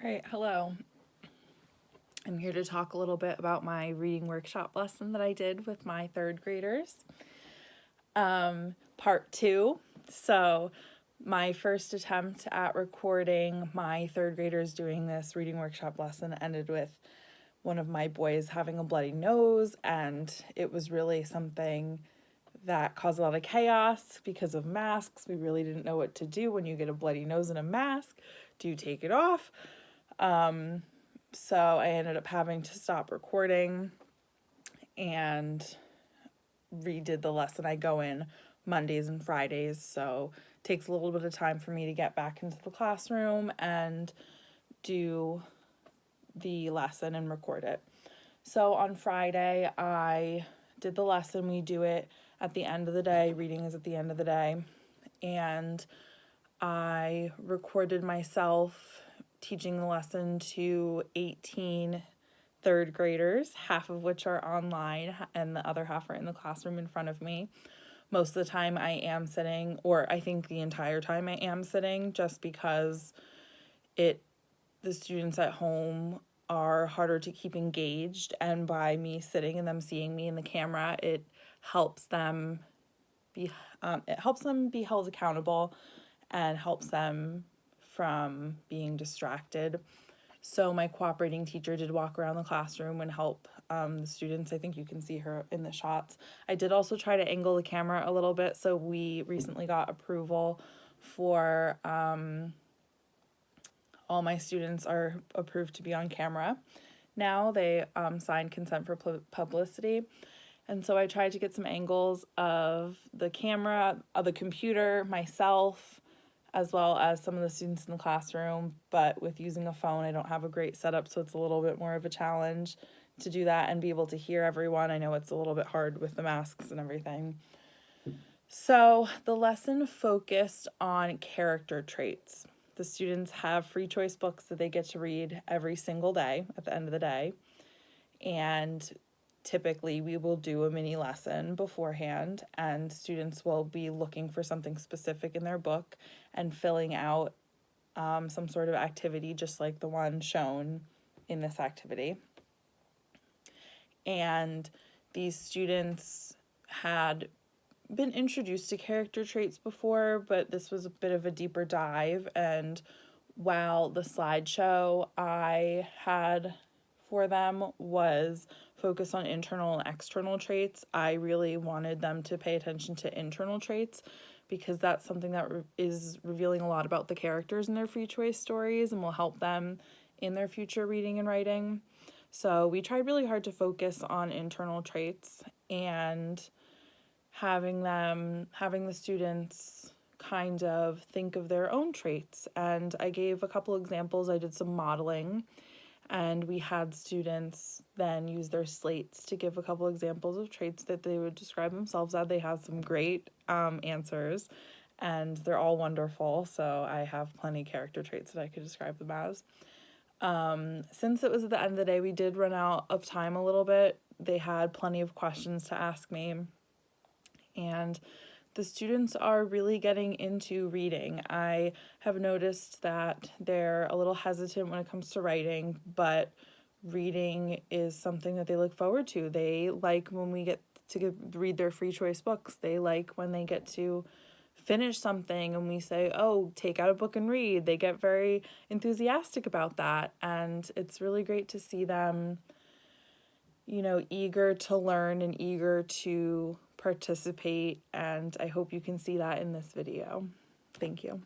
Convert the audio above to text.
Alright, hello. I'm here to talk a little bit about my reading workshop lesson that I did with my third graders. Part 2. So my first attempt at recording my third graders doing this reading workshop lesson ended with one of my boys having a bloody nose, and it was really something that caused a lot of chaos because of masks. We really didn't know what to do when you get a bloody nose and a mask. Do you take it off? So I ended up having to stop recording and redid the lesson. I go in Mondays and Fridays, so it takes a little bit of time for me to get back into the classroom and do the lesson and record it. So on Friday, I did the lesson. We do it at the end of the day. Reading is at the end of the day. And I recorded myself teaching the lesson to 18 third graders, half of which are online and the other half are in the classroom in front of me. Most of the time I am sitting, or I think the entire time I am sitting, just because the students at home are harder to keep engaged, and by me sitting and them seeing me in the camera, it helps them be held accountable and helps them from being distracted. So my cooperating teacher did walk around the classroom and help the students. I think you can see her in the shots. I did also try to angle the camera a little bit, so we recently got approval for all my students are approved to be on camera. Now they signed consent for publicity. And so I tried to get some angles of the camera, of the computer, myself, as well as some of the students in the classroom. But with using a phone, I don't have a great setup, so it's a little bit more of a challenge to do that and be able to hear everyone. I know it's a little bit hard with the masks and everything. So the lesson focused on character traits. The students have free choice books that they get to read every single day at the end of the day. And typically we will do a mini lesson beforehand, and students will be looking for something specific in their book and filling out some sort of activity, just like the one shown in this activity. And these students had been introduced to character traits before, but this was a bit of a deeper dive. And while the slideshow I had for them was focused on internal and external traits, I really wanted them to pay attention to internal traits, because that's something that is revealing a lot about the characters in their free choice stories and will help them in their future reading and writing. So we tried really hard to focus on internal traits and having the students kind of think of their own traits. And I gave a couple examples. I did some modeling, and we had students then use their slates to give a couple examples of traits that they would describe themselves as. They had some great answers, and they're all wonderful, so I have plenty of character traits that I could describe them as. Since it was at the end of the day, we did run out of time a little bit. They had plenty of questions to ask me, and the students are really getting into reading. I have noticed that they're a little hesitant when it comes to writing, but reading is something that they look forward to. They like when we get to read their free choice books. They like when they get to finish something and we say, oh, take out a book and read. They get very enthusiastic about that, and it's really great to see them, eager to learn and eager to participate, and I hope you can see that in this video. Thank you.